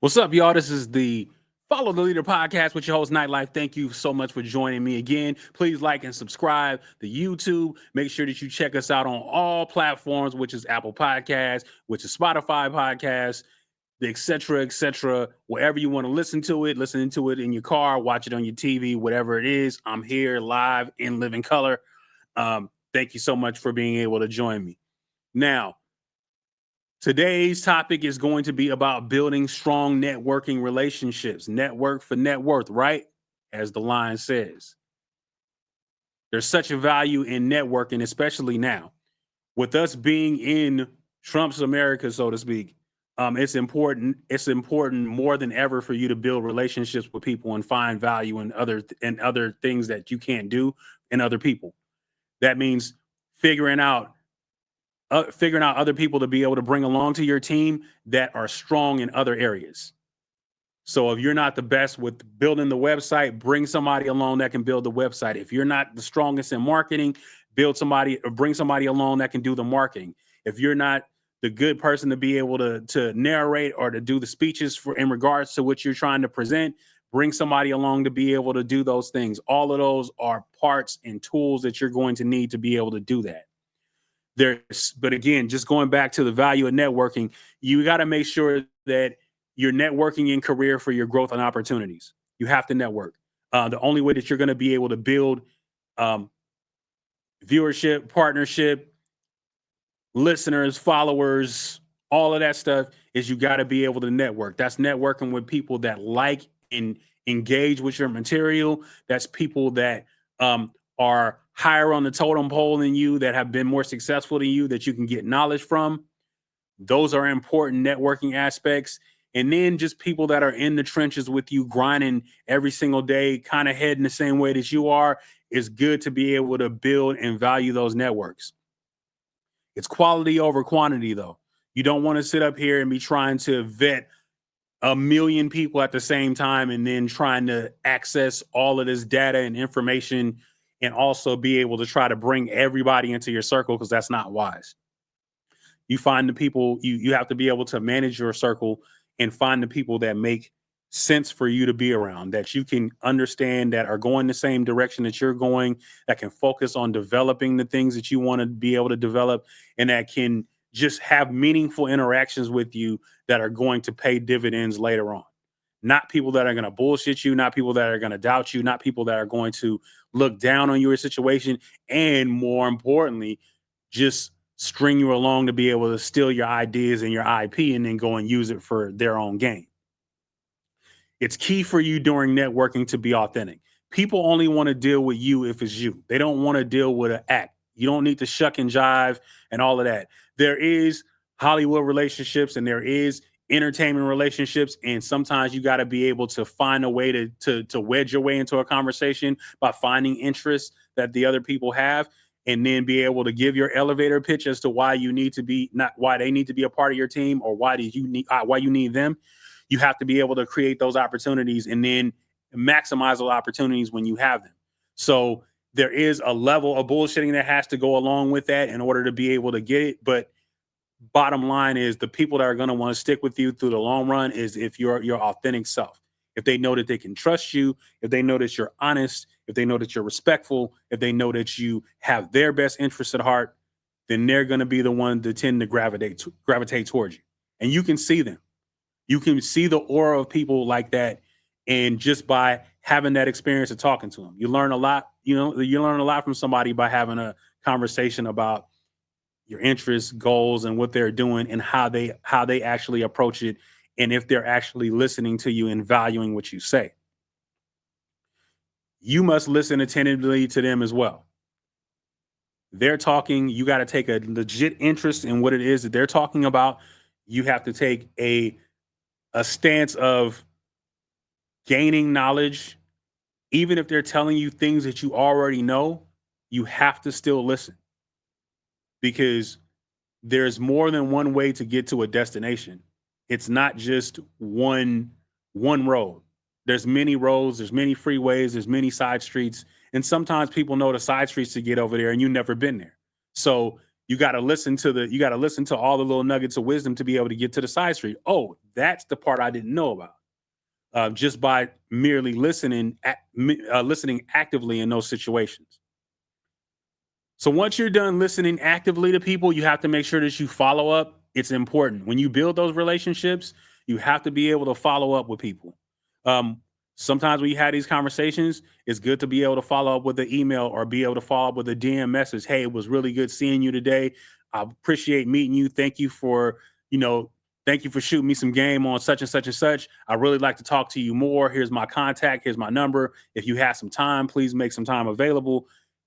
What's up, y'all? This is the Follow the Leader podcast with your host, Nightlife. Thank you so much for joining me again. Please like and subscribe to YouTube. Make sure that you check us out on all platforms, which is Apple Podcasts, which is Spotify Podcasts, et cetera. Wherever you want to listen to it in your car, watch it on your TV, whatever it is. I'm here live in living color. Thank you so much for being able to join me. Now, today's topic is going to be about building strong networking relationships. Network for net worth, right? As the line says. There's such a value in networking, especially now. With us being in Trump's America, so to speak, it's important. It's important more than ever for you to build relationships with people and find value in other things that you can't do in other people. That means figuring out other people to be able to bring along to your team that are strong in other areas. So if you're not the best with building the website, bring somebody along that can build the website. If you're not the strongest in marketing, build somebody or bring somebody along that can do the marketing. If you're not the good person to be able to narrate or to do the speeches for in regards to what you're trying to present, bring somebody along to be able to do those things. All of those are parts and tools that you're going to need to be able to do that. But again, just going back to the value of networking, you got to make sure that you're networking in career for your growth and opportunities. You have to network. The only way that you're going to be able to build viewership, partnership, listeners, followers, all of that stuff is you got to be able to network. That's networking with people that like and engage with your material. That's people that are higher on the totem pole than you, that have been more successful than you, that you can get knowledge from. Those are important networking aspects. And then just people that are in the trenches with you, grinding every single day, kind of heading the same way that you are, is good to be able to build and value those networks. It's quality over quantity, though. You don't want to sit up here and be trying to vet a million people at the same time and then trying to access all of this data and information and also be able to try to bring everybody into your circle, because that's not wise. You find the people, you have to be able to manage your circle and find the people that make sense for you to be around, that you can understand, that are going the same direction that you're going, that can focus on developing the things that you want to be able to develop, and that can just have meaningful interactions with you that are going to pay dividends later on. Not people that are going to bullshit you, not people that are going to doubt you, not people that are going to look down on your situation, and more importantly, just string you along to be able to steal your ideas and your IP and then go and use it for their own gain. It's key for you during networking to be authentic. People only want to deal with you if it's you. They don't want to deal with an act. You don't need to shuck and jive and all of that. There is Hollywood relationships and there is entertainment relationships, and sometimes you got to be able to find a way to wedge your way into a conversation by finding interests that the other people have, and then be able to give your elevator pitch as to why you need to be, not why they need to be a part of your team, or why you need them. You have to be able to create those opportunities and then maximize those opportunities when you have them. So there is a level of bullshitting that has to go along with that in order to be able to get it. But bottom line is, the people that are going to want to stick with you through the long run is if you're your authentic self. If they know that they can trust you, if they know that you're honest, if they know that you're respectful, if they know that you have their best interests at heart, then they're going to be the one to tend to gravitate towards you. And you can see them. You can see the aura of people like that, and just by having that experience of talking to them, you learn a lot. You learn a lot from somebody by having a conversation about your interests, goals, and what they're doing, and how they actually approach it, and if they're actually listening to you and valuing what you say. You must listen attentively to them as well. They're talking, you got to take a legit interest in what it is that they're talking about. You have to take a stance of gaining knowledge. Even if they're telling you things that you already know, you have to still listen, because there's more than one way to get to a destination. It's not just one road. There's many roads, there's many freeways, there's many side streets, and sometimes people know the side streets to get over there and you've never been there. So You got to listen to all the little nuggets of wisdom to be able to get to the side street. Oh, that's the part I didn't know about. Just by merely listening actively in those situations. So once you're done listening actively to people, you have to make sure that you follow up. It's important. When you build those relationships, you have to be able to follow up with people. Um, Sometimes when you have these conversations, it's good to be able to follow up with an email or be able to follow up with a DM message. Hey, it was really good seeing you today. I appreciate meeting you. You know, thank you for shooting me some game on such and such and such. I really like to talk to you more. Here's my contact. Here's my number. If you have some time, please make some time available.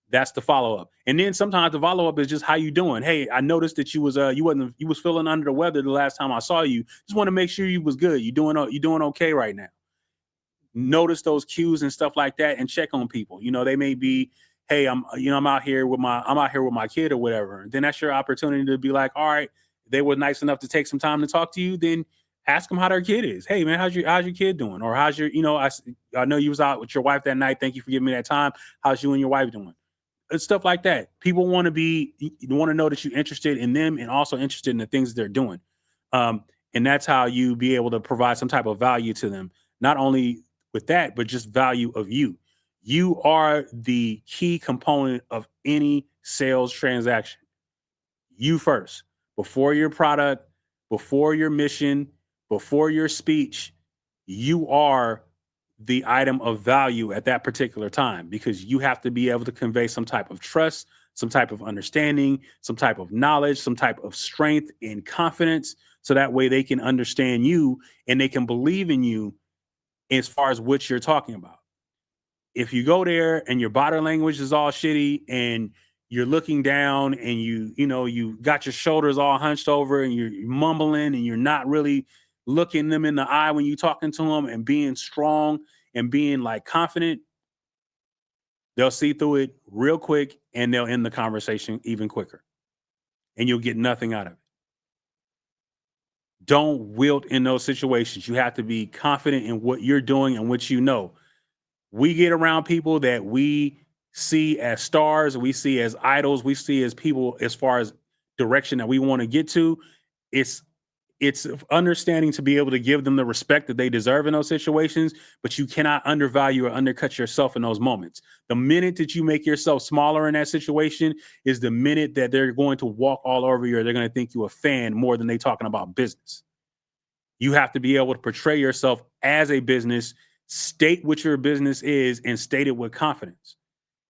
That's the follow up. And then sometimes the follow up is just how you doing. Hey, I noticed that you was feeling under the weather the last time I saw you. Just want to make sure you was good. You doing okay right now. Notice those cues and stuff like that and check on people. You know, they may be, hey, I'm out here with my kid or whatever. Then that's your opportunity to be like, all right, they were nice enough to take some time to talk to you. Then ask them how their kid is. Hey man, how's your kid doing? Or how's your, I know you was out with your wife that night. Thank you for giving me that time. How's you and your wife doing? And stuff like that. People want to know that you're interested in them and also interested in the things that they're doing. And that's how you be able to provide some type of value to them. Not only with that, but just value of you. You are the key component of any sales transaction. You first, before your product, before your mission, before your speech, you are the item of value at that particular time because you have to be able to convey some type of trust, some type of understanding, some type of knowledge, some type of strength and confidence. So that way they can understand you and they can believe in you as far as what you're talking about. If you go there and your body language is all shitty and you're looking down and you got your shoulders all hunched over and you're mumbling and you're not really looking them in the eye when you're talking to them and being strong and being like confident, they'll see through it real quick and they'll end the conversation even quicker and you'll get nothing out of it. Don't wilt in those situations. You have to be confident in what you're doing and what you know. We get around people that we see as stars, we see as idols, we see as people as far as direction that we want to get to. It's understanding to be able to give them the respect that they deserve in those situations, but you cannot undervalue or undercut yourself in those moments. The minute that you make yourself smaller in that situation is the minute that they're going to walk all over you or they're going to think you a fan more than they talking about business. You have to be able to portray yourself as a business, state what your business is, and state it with confidence.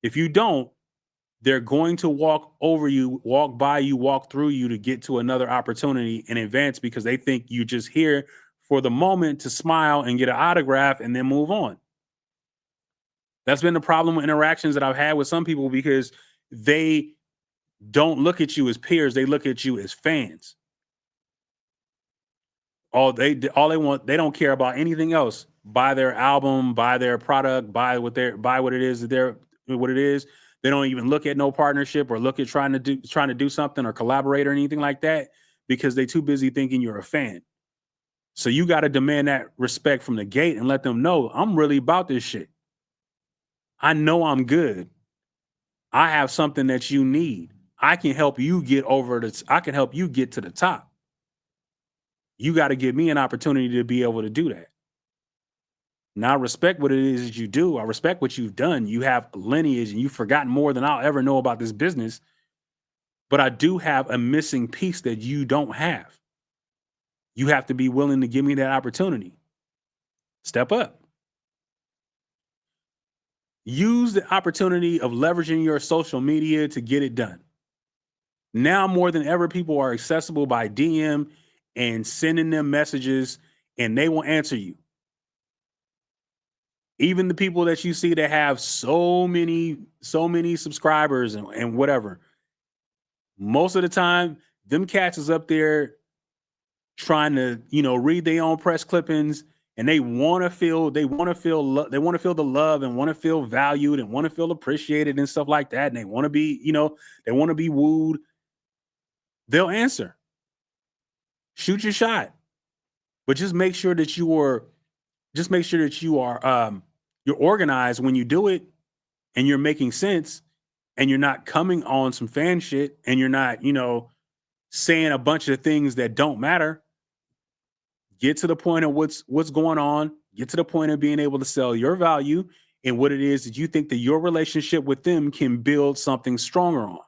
If you don't, they're going to walk over you, walk by you, walk through you to get to another opportunity and advance because they think you're just here for the moment to smile and get an autograph and then move on. That's been the problem with interactions that I've had with some people because they don't look at you as peers, they look at you as fans. They don't care about anything else. Buy their album, buy their product, buy what it is. They don't even look at no partnership or look at trying to do something or collaborate or anything like that because they're too busy thinking you're a fan. So you got to demand that respect from the gate and let them know I'm really about this shit. I know I'm good. I have something that you need. I can help you get I can help you get to the top. You got to give me an opportunity to be able to do that. Now, I respect what it is that you do. I respect what you've done. You have lineage and you've forgotten more than I'll ever know about this business. But I do have a missing piece that you don't have. You have to be willing to give me that opportunity. Step up. Use the opportunity of leveraging your social media to get it done. Now more than ever, people are accessible by DM and sending them messages and they will answer you. Even the people that you see that have so many subscribers and whatever, most of the time, them cats is up there trying to, read their own press clippings and they want to feel the love and want to feel valued and want to feel appreciated and stuff like that. And they want to be, they want to be wooed. They'll answer. Shoot your shot. But just make sure that you're organized when you do it and you're making sense and you're not coming on some fan shit, and you're not, saying a bunch of things that don't matter. Get to the point of what's going on. Get to the point of being able to sell your value and what it is that you think that your relationship with them can build something stronger on.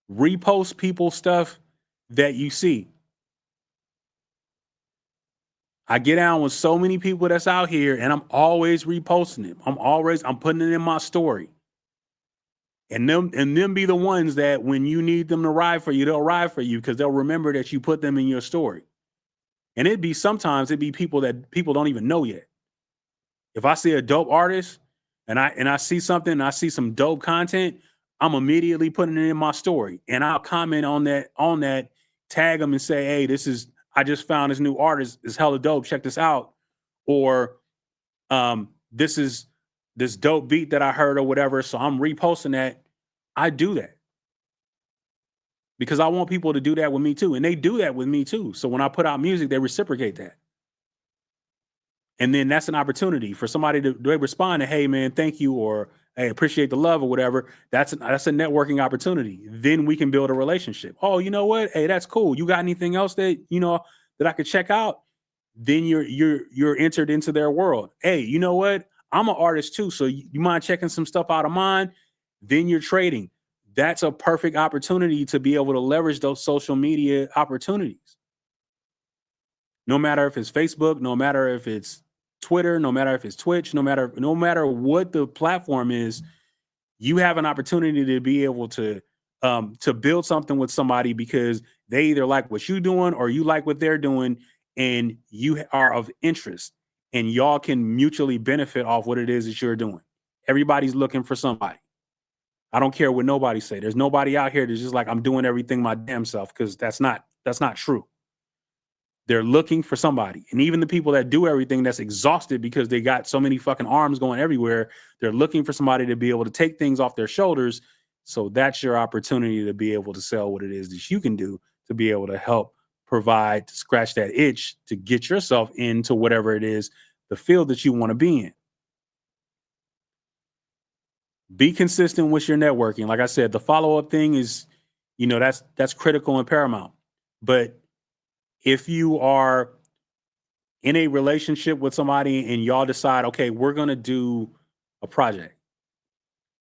Repost people stuff that you see. I get down with so many people that's out here, and I'm always reposting it. I'm putting it in my story. And them be the ones that when you need them to ride for you, they'll ride for you because they'll remember that you put them in your story. And sometimes it'd be people that people don't even know yet. If I see a dope artist and I see something and I see some dope content, I'm immediately putting it in my story. And I'll comment on that, tag them and say, hey, I just found this new artist. It's hella dope. Check this out. Or this is this dope beat that I heard or whatever. So I'm reposting that. I do that because I want people to do that with me too. And they do that with me too. So when I put out music, they reciprocate that. And then that's an opportunity for somebody to respond to, hey man, thank you, or hey, appreciate the love or whatever. That's a networking opportunity. Then we can build a relationship. Oh, you know what? Hey, that's cool. You got anything else that that I could check out? Then you're entered into their world. Hey, you know what? I'm an artist too. So you mind checking some stuff out of mine? Then you're trading. That's a perfect opportunity to be able to leverage those social media opportunities. No matter if it's Facebook, no matter if it's Twitter, no matter if it's Twitch, no matter what the platform is, you have an opportunity to be able to build something with somebody because they either like what you're doing or you like what they're doing, and you are of interest, and y'all can mutually benefit off what it is that you're doing. Everybody's looking for somebody. I don't care what nobody say. There's nobody out here that's just like, I'm doing everything my damn self, because that's not true. They're looking for somebody. And even the people that do everything that's exhausted because they got so many fucking arms going everywhere, they're looking for somebody to be able to take things off their shoulders. So that's your opportunity to be able to sell what it is that you can do to be able to help provide, to scratch that itch, to get yourself into whatever it is, the field that you want to be in. Be consistent with your networking. Like I said, the follow-up thing is, that's critical and paramount. But if you are in a relationship with somebody and y'all decide, okay, we're going to do a project.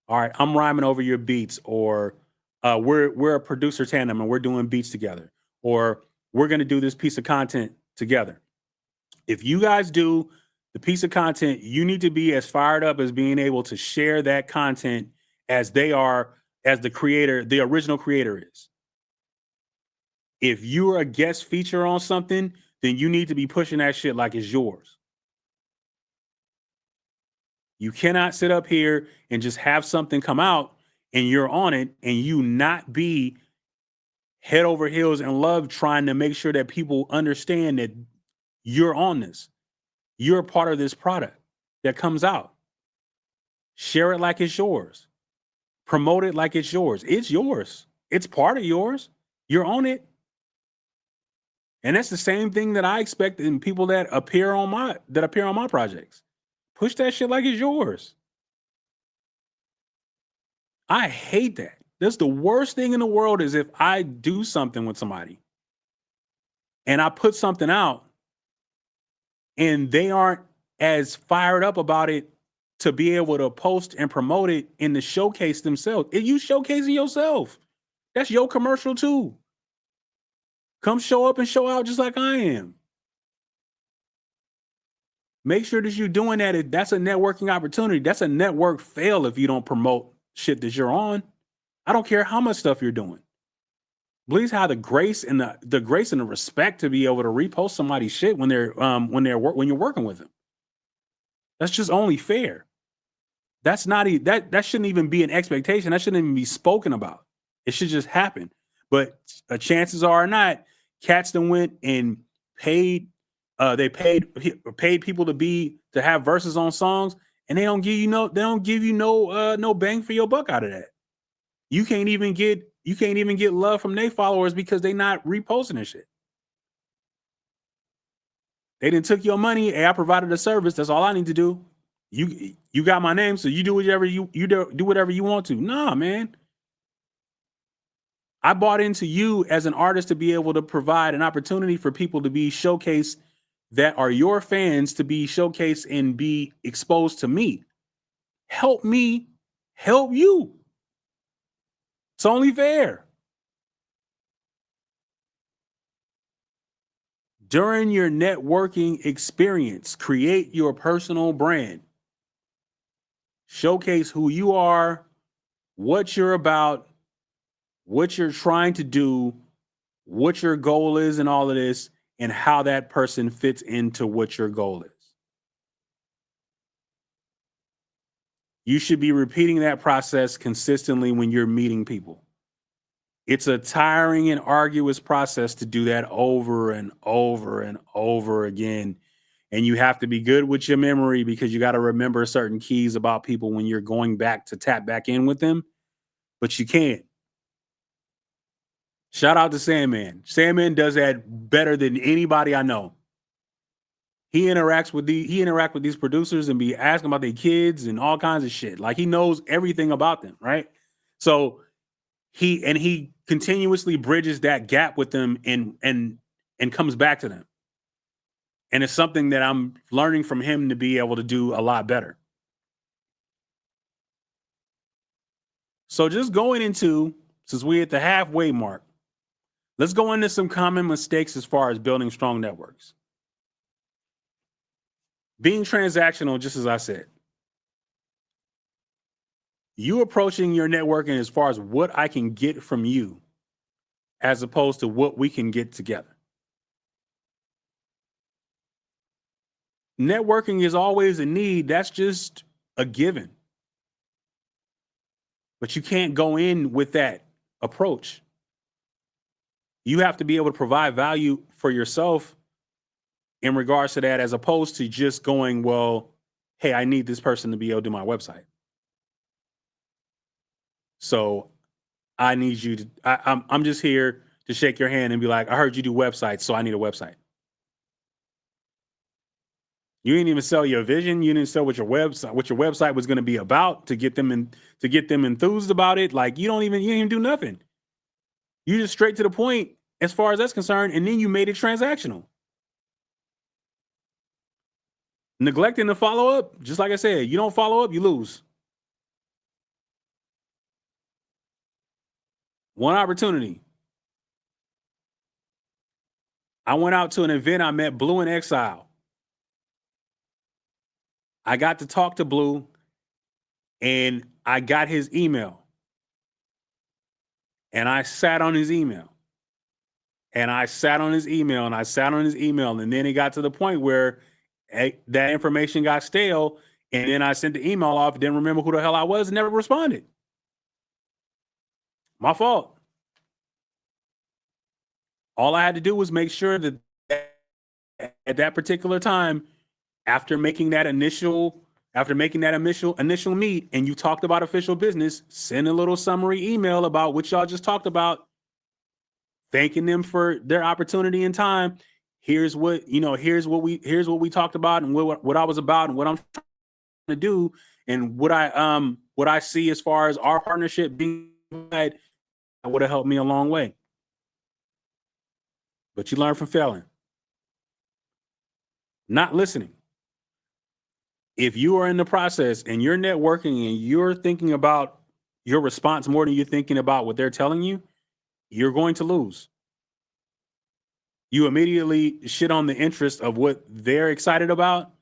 All right, I'm rhyming over your beats, or we're a producer tandem and we're doing beats together, or we're going to do this piece of content together. If you guys do the piece of content, you need to be as fired up as being able to share that content as they are, as the creator, the original creator is. If you're a guest feature on something, then you need to be pushing that shit like it's yours. You cannot sit up here and just have something come out and you're on it and you not be head over heels in love trying to make sure that people understand that you're on this. You're a part of this product that comes out. Share it like it's yours. Promote it like it's yours. It's yours. It's part of yours. You're on it. And that's the same thing that I expect in people that appear on my projects. Push that shit like it's yours. I hate that. That's the worst thing in the world, is if I do something with somebody and I put something out and they aren't as fired up about it to be able to post and promote it and to showcase themselves. If you showcasing yourself, that's your commercial too. Come show up and show out just like I am. Make sure that you're doing that. That's a networking opportunity. That's a network fail if you don't promote shit that you're on. I don't care how much stuff you're doing. Please have the grace and the grace and the respect to be able to repost somebody's shit when you're working with them. That's just only fair. That's not that shouldn't even be an expectation. That shouldn't even be spoken about. It should just happen. But chances are not, cats that went and paid. They paid people to have verses on songs, and they don't give you no bang for your buck out of that. You can't even get love from their followers because they not reposting and shit. They didn't took your money. Hey, I provided a service. That's all I need to do. you got my name, so you do whatever you do whatever you want to. Nah, man. I bought into you as an artist to be able to provide an opportunity for people to be showcased that are your fans to be showcased and be exposed to me. Help me help you. It's only fair. During your networking experience, create your personal brand. Showcase who you are, what you're about, what you're trying to do, what your goal is in all of this, and how that person fits into what your goal is. You should be repeating that process consistently when you're meeting people. It's a tiring and arduous process to do that over and over and over again. And you have to be good with your memory because you got to remember certain keys about people when you're going back to tap back in with them, but you can't. Shout out to Sandman. Sandman does that better than anybody I know. He interact with these producers and be asking about their kids and all kinds of shit. Like he knows everything about them, right? So he continuously bridges that gap with them and comes back to them. And it's something that I'm learning from him to be able to do a lot better. So just going into, since we're at the halfway mark, let's go into some common mistakes as far as building strong networks. Being transactional, just as I said. You approaching your networking as far as what I can get from you as opposed to what we can get together. Networking is always a need. That's just a given. But you can't go in with that approach. You have to be able to provide value for yourself in regards to that, as opposed to just going, well, hey, I need this person to be able to do my website. So I need you to, I'm just here to shake your hand and be like, I heard you do websites, so I need a website. You didn't even sell your vision. You didn't sell what your website was going to be about to get them enthused about it. Like you didn't even do nothing. You just straight to the point as far as that's concerned, and then you made it transactional. Neglecting to follow up, just like I said, you don't follow up, you lose. One opportunity. I went out to an event. I met Blue in Exile. I got to talk to Blue, and I got his email. And I sat on his email. And I sat on his email, and I sat on his email. And then it got to the point where that information got stale. And then I sent the email off, didn't remember who the hell I was, and never responded. My fault. All I had to do was make sure that at that particular time, after making that initial meet, and you talked about official business, send a little summary email about what y'all just talked about, thanking them for their opportunity and time. Here's what we talked about, and what I was about, and what I'm trying to do, and what I see as far as our partnership being, that would have helped me a long way. But you learn from failing. Not listening. If you are in the process and you're networking and you're thinking about your response more than you're thinking about what they're telling you, you're going to lose. You immediately shit on the interest of what they're excited about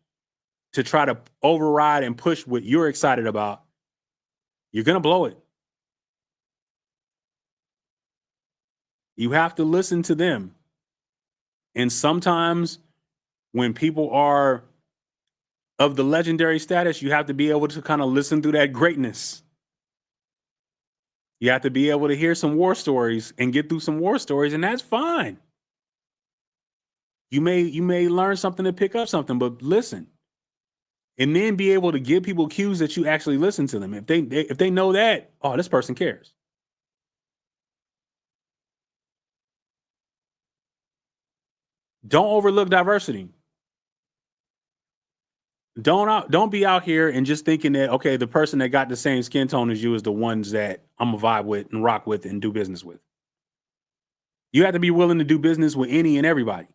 to try to override and push what you're excited about. You're going to blow it. You have to listen to them. And sometimes when people are of the legendary status, you have to be able to kind of listen through that greatness. You have to be able to hear some war stories and get through some war stories, and that's fine. You may learn something to pick up something, but listen. And then be able to give people cues that you actually listen to them. If they know that, oh, this person cares. Don't overlook diversity. Don't be out here and just thinking that, okay, the person that got the same skin tone as you is the ones that I'm gonna vibe with and rock with and do business with. You have to be willing to do business with any and everybody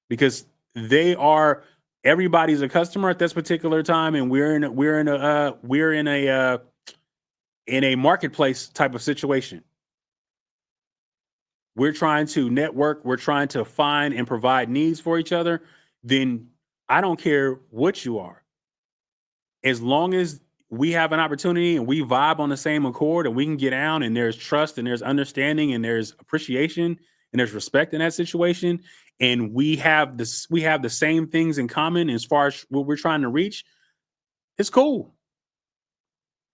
because they are everybody's a customer at this particular time, and we're in a marketplace type of situation. We're trying to network, we're trying to find and provide needs for each other. Then I don't care what you are, as long as we have an opportunity and we vibe on the same accord and we can get down and there's trust and there's understanding and there's appreciation and there's respect in that situation, and we have the same things in common as far as what we're trying to reach. It's cool.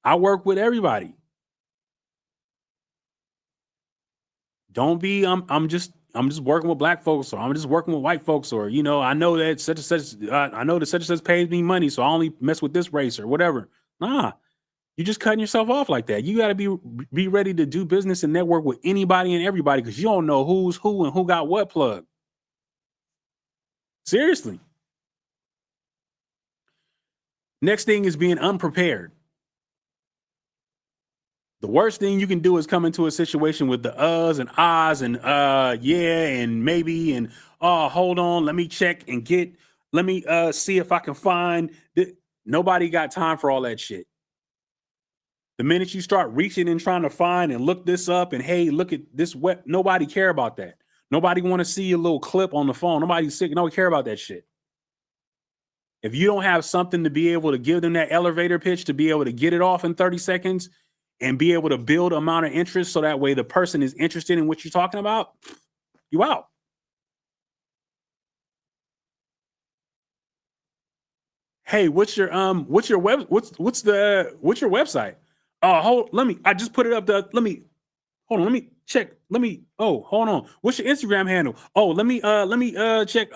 I work with everybody. Don't be I'm just working with black folks, or I'm just working with white folks, or I know that such and such I know that such and such pays me money, so I only mess with this race or whatever. Nah, you're just cutting yourself off like that. You got to be ready to do business and network with anybody and everybody, because you don't know who's who and who got what plug. Seriously. Next thing is being unprepared. The worst thing you can do is come into a situation with the uhs and ahs and yeah and maybe and hold on, let me check and let me see if I can find nobody got time for all that shit. The minute you start reaching and trying to find and look this up and hey, look at this web, nobody care about that. Nobody want to see a little clip on the phone. Nobody's sick. Nobody care about that shit. If you don't have something to be able to give them that elevator pitch to be able to get it off in 30 seconds and be able to build amount of interest so that way the person is interested in what you're talking about, you out. Hey, what's your website? I just put it up hold on, let me check. Hold on. What's your Instagram handle? Oh, let me check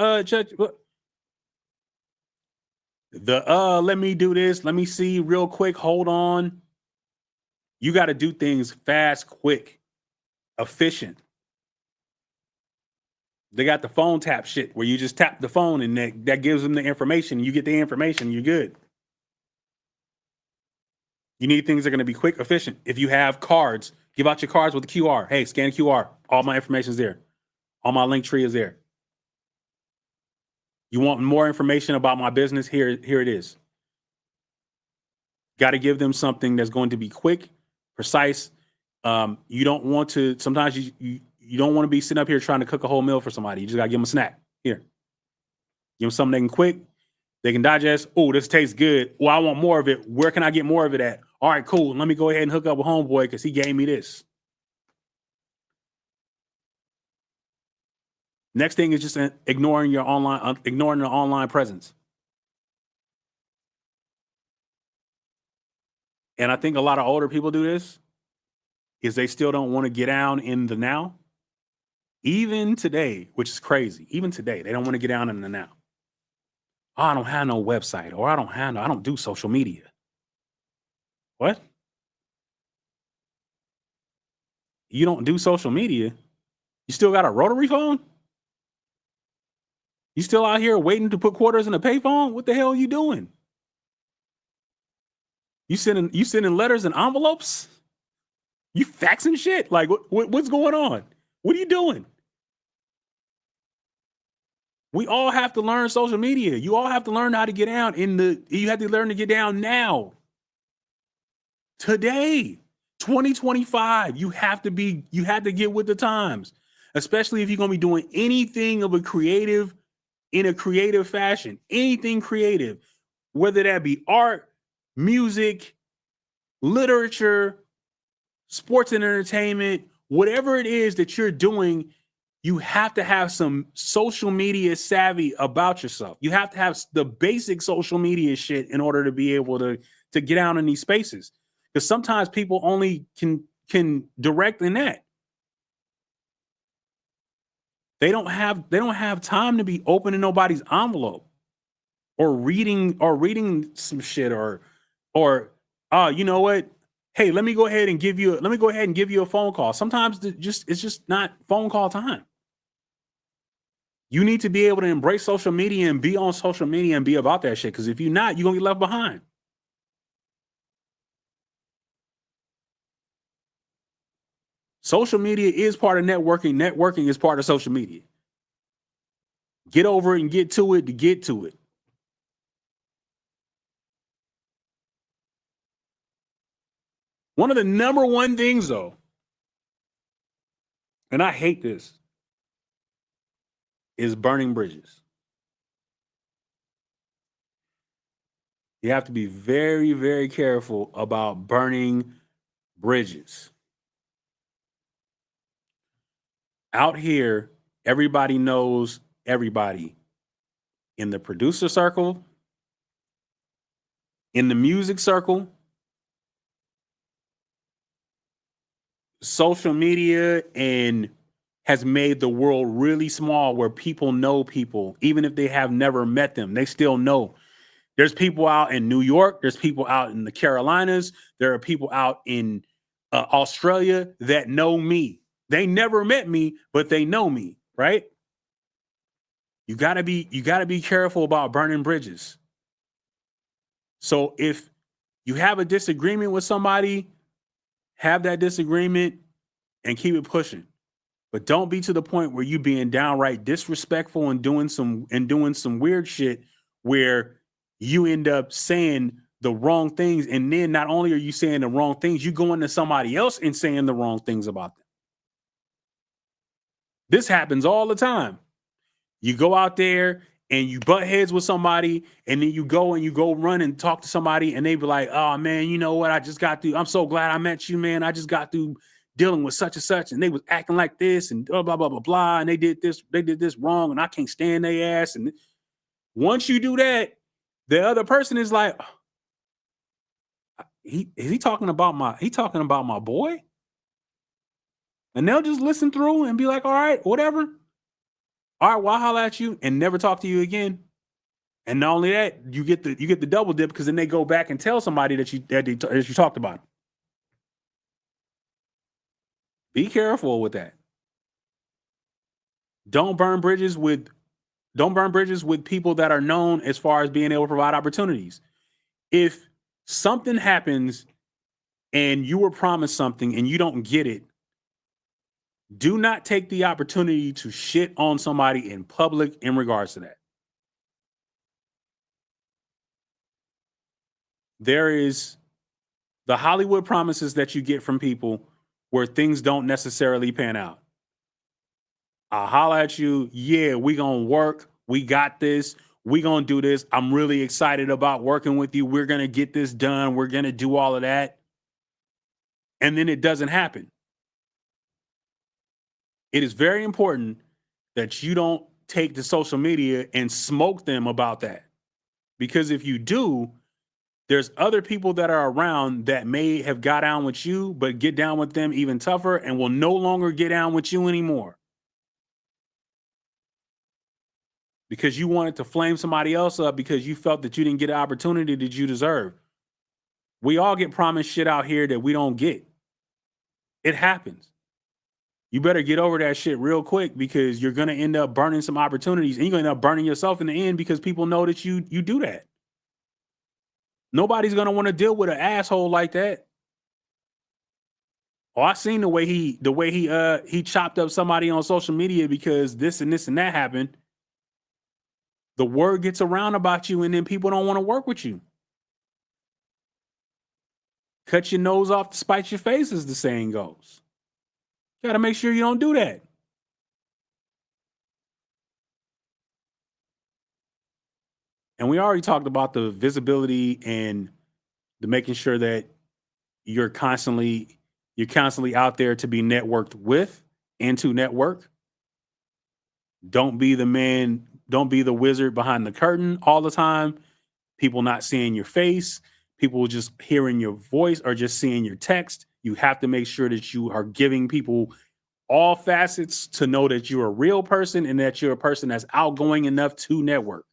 let me do this. Let me see real quick. Hold on. You got to do things fast, quick, efficient. They got the phone tap shit where you just tap the phone and that gives them the information. You get the information, you're good. You need things that are going to be quick, efficient. If you have cards, give out your cards with the QR. Hey, scan QR. All my information is there. All my link tree is there. You want more information about my business? Here it is. Got to give them something that's going to be quick, precise. You don't want to. Sometimes you don't want to be sitting up here trying to cook a whole meal for somebody. You just got to give them a snack. Here, give them something they can quick, they can digest. Oh, this tastes good. Well, I want more of it. Where can I get more of it at? All right, cool. Let me go ahead and hook up with homeboy because he gave me this. Next thing is just ignoring the online presence. And I think a lot of older people do this, is they still don't want to get down in the now. Even today, which is crazy. Even today, they don't want to get down in the now. Oh, I don't have no website, or I don't do social media. What? You don't do social media? You still got a rotary phone? You still out here waiting to put quarters in a payphone? What the hell are you doing? You sending letters and envelopes? You faxing shit? Like what's going on? What are you doing? We all have to learn social media. You all have to learn how to get down you have to learn to get down now. Today, 2025, you have to get with the times, especially if you're going to be doing anything of in a creative fashion, anything creative, whether that be art, music, literature, sports and entertainment, whatever it is that you're doing, you have to have some social media savvy about yourself. You have to have the basic social media shit in order to be able to get out in these spaces. Because sometimes people only can direct in that. They don't have time to be opening nobody's envelope or reading some shit or you know what? Hey, let me go ahead and give you a phone call. Sometimes it's just not phone call time. You need to be able to embrace social media and be on social media and be about that shit. Because if you're not, you're gonna get left behind. Social media is part of networking. Networking is part of social media. Get over it and get to it to get to it. One of the number one things, though, and I hate this, is burning bridges. You have to be very, very careful about burning bridges. Out here, everybody knows everybody in the producer circle, in the music circle, social media, and has made the world really small where people know people, even if they have never met them, they still know. There's people out in New York, there's people out in the Carolinas, there are people out in Australia that know me. They never met me, but they know me, right? You gotta be careful about burning bridges. So if you have a disagreement with somebody, have that disagreement and keep it pushing. But don't be to the point where you being downright disrespectful and doing some weird shit where you end up saying the wrong things. And then not only are you saying the wrong things, you go into somebody else and saying the wrong things about them. This happens all the time. You go out there and you butt heads with somebody, and then you go run and talk to somebody, and they be like, "Oh man, you know what? I just got through. I'm so glad I met you, man. I just got through dealing with such and such, and they was acting like this, and blah blah blah blah blah, and they did this wrong, and I can't stand their ass." And once you do that, the other person is like, he talking about my boy?" And they'll just listen through and be like, "All right, whatever. All right, well, I'll holler at you," and never talk to you again. And not only that, you get the double dip, because then they go back and tell somebody that you talked about. Be careful with that. Don't burn bridges with people that are known as far as being able to provide opportunities. If something happens and you were promised something and you don't get it, do not take the opportunity to shit on somebody in public in regards to that. There is the Hollywood promises that you get from people where things don't necessarily pan out. I'll holler at you. Yeah, we gonna work. We got this. We gonna do this. I'm really excited about working with you. We're gonna get this done. We're gonna do all of that. And then it doesn't happen. It is very important that you don't take to social media and smoke them about that. Because if you do, there's other people that are around that may have got down with you, but get down with them even tougher and will no longer get down with you anymore. Because you wanted to flame somebody else up because you felt that you didn't get an opportunity that you deserve. We all get promised shit out here that we don't get. It happens. You better get over that shit real quick, because you're gonna end up burning some opportunities, and you're gonna end up burning yourself in the end, because people know that you do that. Nobody's gonna want to deal with an asshole like that. Oh, I seen the way he chopped up somebody on social media because this and this and that happened. The word gets around about you, and then people don't want to work with you. Cut your nose off to spite your face, as the saying goes. You got to make sure you don't do that. And we already talked about the visibility and the making sure that you're constantly out there to be networked with and to network. Don't be the man, don't be the wizard behind the curtain all the time. People not seeing your face, people just hearing your voice or just seeing your text. You have to make sure that you are giving people all facets to know that you're a real person and that you're a person that's outgoing enough to network.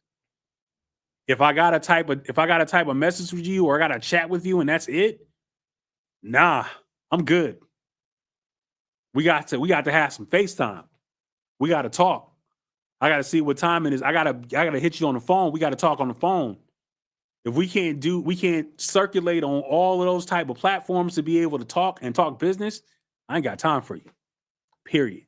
If I got to type a message with you, or I got to chat with you and that's it, nah, I'm good. We got to have some FaceTime. We got to talk. I got to see what time it is. I gotta hit you on the phone. We got to talk on the phone. If we can't circulate on all of those type of platforms to be able to talk and talk business, I ain't got time for you. Period.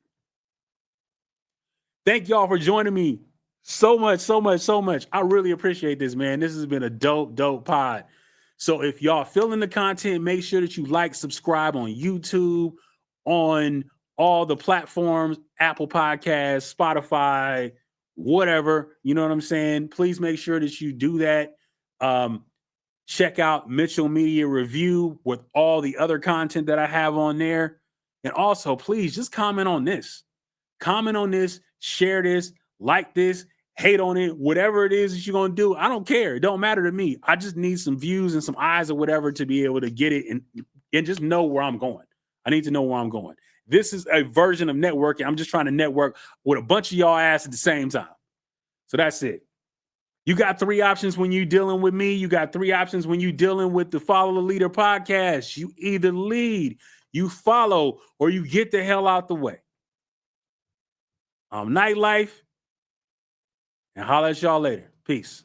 Thank y'all for joining me so much, so much, so much. I really appreciate this, man. This has been a dope pod. So if y'all feeling the content, make sure that you like, subscribe on YouTube, on all the platforms, Apple Podcasts, Spotify, whatever. You know what I'm saying? Please make sure that you do that. Check out Mitchell Media Review with all the other content that I have on there. And also, please just comment on this. Comment on this, share this, like this, hate on it, whatever it is that you're going to do. I don't care. It don't matter to me. I just need some views and some eyes or whatever to be able to get it and just know where I'm going. I need to know where I'm going. This is a version of networking. I'm just trying to network with a bunch of y'all ass at the same time. So that's it. You got 3 options when you dealing with me. You got 3 options when you dealing with the Follow the Leader podcast. You either lead, you follow, or you get the hell out the way. Nightlife, and holler at y'all later. Peace.